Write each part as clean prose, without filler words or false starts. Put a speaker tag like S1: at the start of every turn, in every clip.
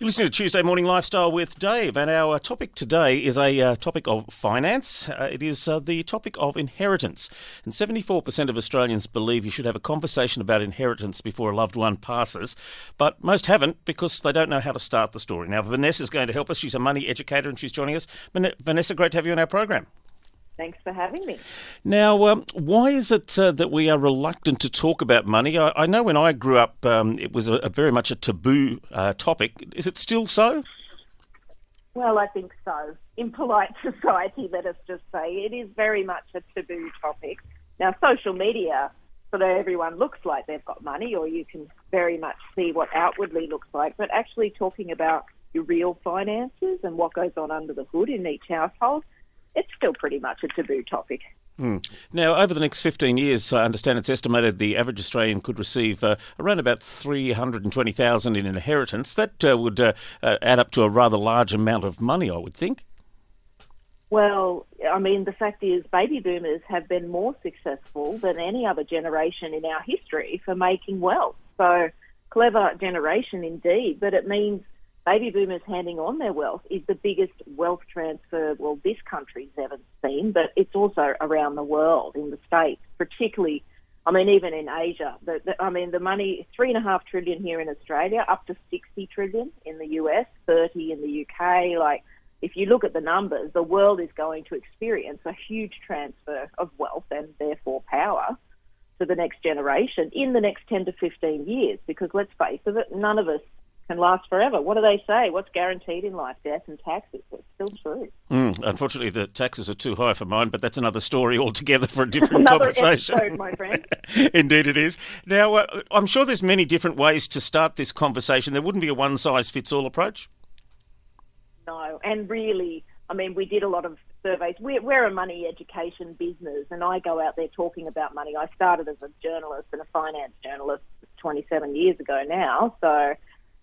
S1: You're listening to Tuesday Morning Lifestyle with Dave, and our topic today is a topic of finance. It is the topic of inheritance. And 74% of Australians believe you should have a conversation about inheritance before a loved one passes, but most haven't because they don't know how to start the story. Now, Vanessa's going to help us. She's a money educator and she's joining us. Vanessa, great to have you on our program.
S2: Thanks for having me.
S1: Now, why is it that we are reluctant to talk about money? I know when I grew up, it was very much a taboo topic. Is it still so?
S2: Well, I think so. In polite society, let us just say, it is very much a taboo topic. Now, social media, so that everyone looks like they've got money, or you can very much see what outwardly looks like, but actually talking about your real finances and what goes on under the hood in each household, it's still pretty much a taboo topic.
S1: Now, over the next 15 years, I understand it's estimated the average Australian could receive around about $320,000 in inheritance. That would add up to a rather large amount of money, I would think.
S2: Well, I mean, the fact is baby boomers have been more successful than any other generation in our history for making wealth. So, clever generation indeed, but it means baby boomers handing on their wealth is the biggest wealth transfer, well, this country's ever seen, but it's also around the world, in the States, particularly, I mean, even in Asia. The money, $3.5 trillion here in Australia, up to $60 trillion in the US, 30 in the UK. Like, if you look at the numbers, the world is going to experience a huge transfer of wealth and therefore power to the next generation in the next 10 to 15 years, because let's face it, none of us can last forever. What do they say? What's guaranteed in life? Death and taxes. It's still true.
S1: Unfortunately, the taxes are too high for mine, but that's another story altogether for a different
S2: Another
S1: conversation.
S2: episode, my friend.
S1: Indeed it is. Now, I'm sure there's many different ways to start this conversation. There wouldn't be a one-size-fits-all approach.
S2: No, and really, I mean, we did a lot of surveys. We're a money education business, and I go out there talking about money. I started as a journalist and a finance journalist 27 years ago now,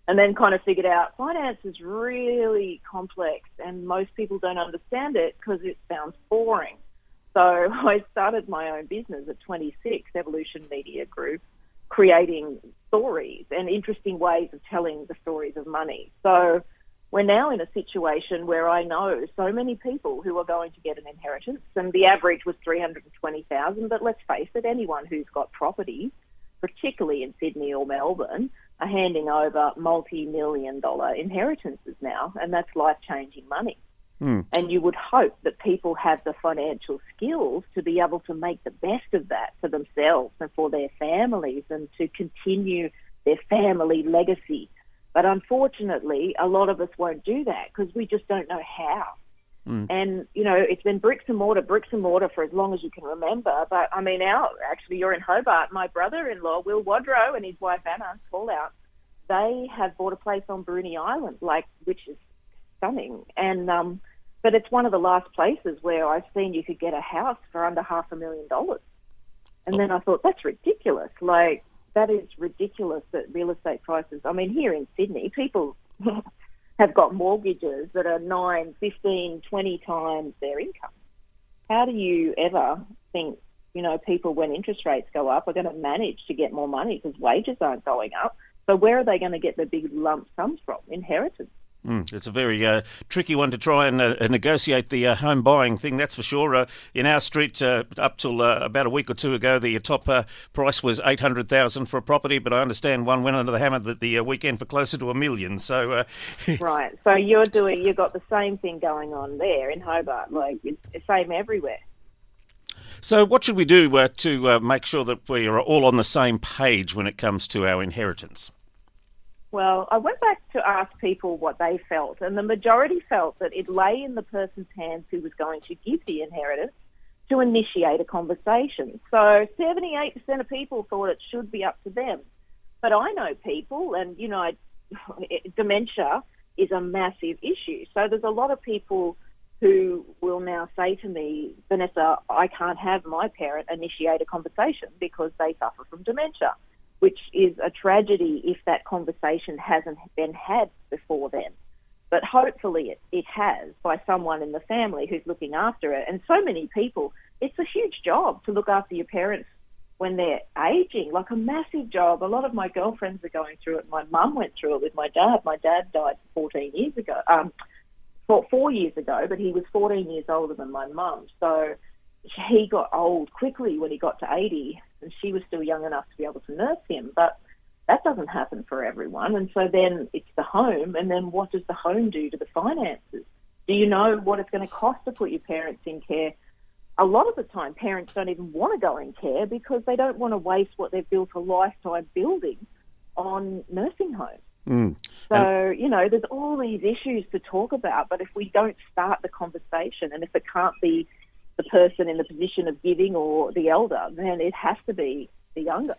S2: and then kind of figured out finance is really complex and most people don't understand it because it sounds boring. So I started my own business at 26, Evolution Media Group, creating stories and interesting ways of telling the stories of money. So we're now in a situation where I know so many people who are going to get an inheritance, and the average was $320,000, but let's face it, anyone who's got property, particularly in Sydney or Melbourne, are handing over multi-million-dollar inheritances now, and that's life-changing money. And you would hope that people have the financial skills to be able to make the best of that for themselves and for their families and to continue their family legacy. But unfortunately, a lot of us won't do that because we just don't know how. And, you know, it's been bricks and mortar for as long as you can remember. But, I mean, actually, you're in Hobart. My brother-in-law, Will Wadrow, and his wife, Anna, call out, they have bought a place on Bruny Island, which is stunning. And but it's one of the last places where I've seen you could get a house for under $500,000. And then I thought, that's ridiculous. Like, that is ridiculous that real estate prices, I mean, here in Sydney, people have got mortgages that are 9, 15, 20 times their income. How do you ever think, you know, people, when interest rates go up, are going to manage to get more money because wages aren't going up? So where are they going to get the big lump sums from? Inheritance.
S1: It's a very tricky one to try and negotiate the home buying thing, that's for sure. In our street, up till about a week or two ago, the top price was $800,000 for a property, but I understand one went under the hammer the weekend for closer to $1 million. So
S2: right. So you've got the same thing going on there in Hobart. Like, it's the same everywhere.
S1: So what should we do to make sure that we are all on the same page when it comes to our inheritance?
S2: Well, I went back to ask people what they felt, and the majority felt that it lay in the person's hands who was going to give the inheritance to initiate a conversation. So 78% of people thought it should be up to them. But I know people, and, you know, dementia is a massive issue. So there's a lot of people who will now say to me, Vanessa, I can't have my parent initiate a conversation because they suffer from dementia, which is a tragedy if that conversation hasn't been had before then. But hopefully it has by someone in the family who's looking after it. And so many people, it's a huge job to look after your parents when they're aging, like a massive job. A lot of my girlfriends are going through it. My mum went through it with my dad. My dad died 14 years ago, 4 years ago, but he was 14 years older than my mum. So he got old quickly when he got to 80, and she was still young enough to be able to nurse him. But that doesn't happen for everyone. And so then it's the home, and then what does the home do to the finances? Do you know what it's going to cost to put your parents in care? A lot of the time, parents don't even want to go in care because they don't want to waste what they've built a lifetime building on nursing homes. So, there's all these issues to talk about, but if we don't start the conversation, and if it can't be the person in the position of giving or the elder, then it has to be the younger.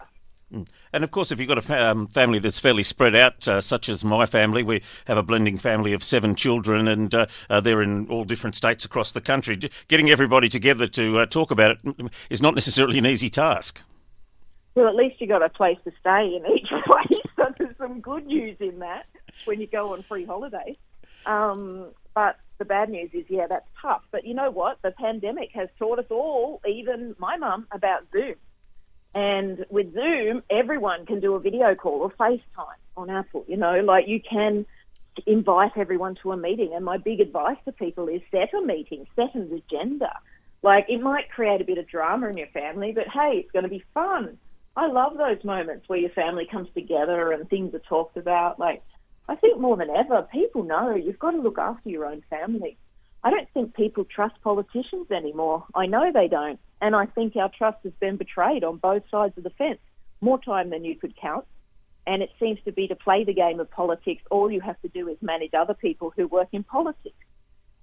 S1: And of course, if you've got a family that's fairly spread out, such as my family, we have a blending family of 7 children, and they're in all different states across the country. Getting everybody together to talk about it is not necessarily an easy task.
S2: Well, at least you got a place to stay in each place, so there's some good news in that when you go on free holidays. But the bad news is, that's tough. But you know what? The pandemic has taught us all, even my mum, about Zoom. And with Zoom, everyone can do a video call or FaceTime on Apple. You can invite everyone to a meeting. And my big advice to people is set a meeting, set an agenda. It might create a bit of drama in your family, but hey, it's going to be fun. I love those moments where your family comes together and things are talked about. I think more than ever, people know you've got to look after your own family. I don't think people trust politicians anymore. I know they don't. And I think our trust has been betrayed on both sides of the fence, more time than you could count. And it seems to be to play the game of politics, all you have to do is manage other people who work in politics.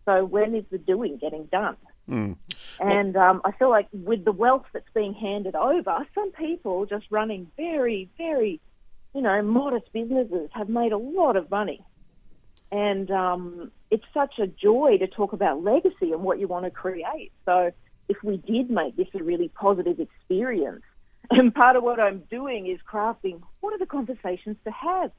S2: So when is the doing getting done? And I feel like with the wealth that's being handed over, some people just running very, very, modest businesses have made a lot of money. And it's such a joy to talk about legacy and what you want to create. So if we did make this a really positive experience, and part of what I'm doing is crafting, what are the conversations to have?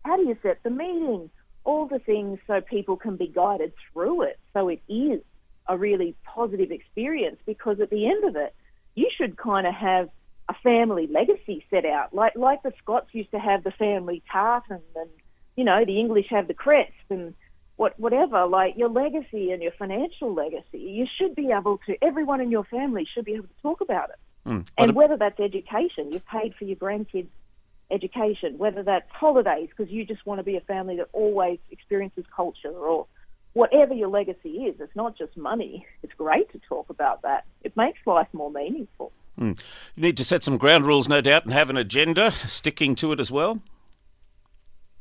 S2: How do you set the meeting? All the things so people can be guided through it. So it is a really positive experience, because at the end of it, you should kind of have a family legacy set out, like the Scots used to have the family tartan, and the English have the crest, and whatever, your legacy and your financial legacy, you should be able to, everyone in your family should be able to talk about it. And whether that's education, you've paid for your grandkids' education, whether that's holidays because you just want to be a family that always experiences culture, or whatever your legacy is, it's not just money. It's great to talk about that. It makes life more meaningful.
S1: You need to set some ground rules, no doubt, and have an agenda, sticking to it as well.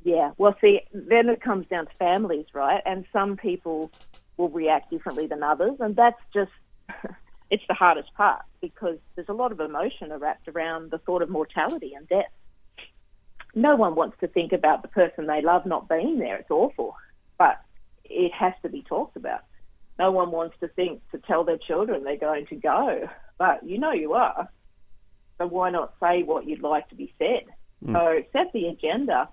S2: Yeah, well, see, then it comes down to families, right? And some people will react differently than others, and that's just, it's the hardest part, because there's a lot of emotion wrapped around the thought of mortality and death. No one wants to think about the person they love not being there. It's awful, but it has to be talked about. No one wants to tell their children they're going to go, but you are. So why not say what you'd like to be said? So set the agenda,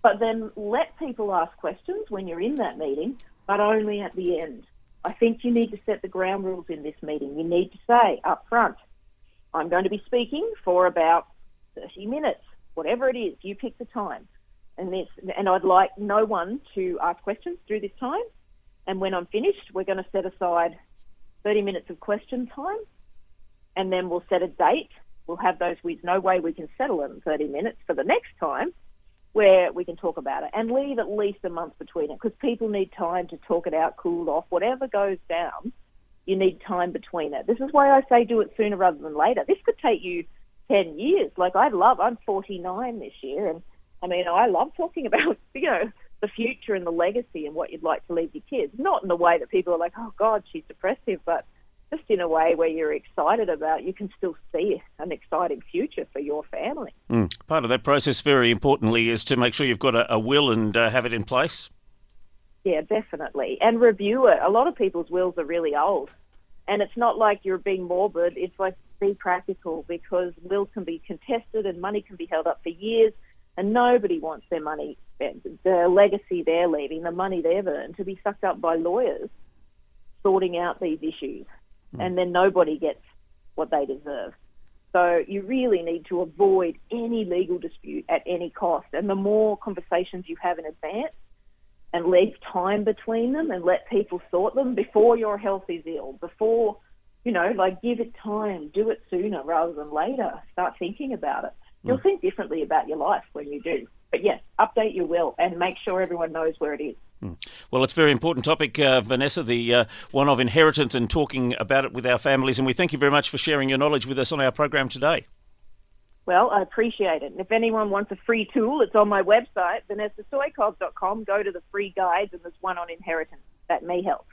S2: but then let people ask questions when you're in that meeting, but only at the end. I think you need to set the ground rules in this meeting. You need to say up front, I'm going to be speaking for about 30 minutes, whatever it is, you pick the time. And I'd like no one to ask questions through this time. And when I'm finished, we're going to set aside 30 minutes of question time, and then we'll set a date. We'll have those with no way we can settle it in 30 minutes for the next time where we can talk about it, and leave at least a month between it, because people need time to talk it out, cool off, whatever goes down. You need time between it. This is why I say do it sooner rather than later. This could take you 10 years. I'm 49 this year, and I love talking about, the future and the legacy and what you'd like to leave your kids. Not in the way that people are like, oh God, she's depressive, but just in a way where you're excited about, you can still see an exciting future for your family.
S1: Part of that process, very importantly, is to make sure you've got a will and have it in place.
S2: Yeah, definitely. And review it. A lot of people's wills are really old. And it's not like you're being morbid. It's like, be practical, because wills can be contested and money can be held up for years, and nobody wants their money, the legacy they're leaving, the money they've earned, to be sucked up by lawyers sorting out these issues. And then nobody gets what they deserve. So you really need to avoid any legal dispute at any cost. And the more conversations you have in advance and leave time between them and let people sort them before your health is ill, before, give it time, do it sooner rather than later. Start thinking about it. You'll think differently about your life when you do. But yes, update your will and make sure everyone knows where it is.
S1: Well, it's a very important topic, Vanessa, the one of inheritance and talking about it with our families. And we thank you very much for sharing your knowledge with us on our program today.
S2: Well, I appreciate it. And if anyone wants a free tool, it's on my website, vanessastoykov.com. Go to the free guides, and there's one on inheritance. That may help.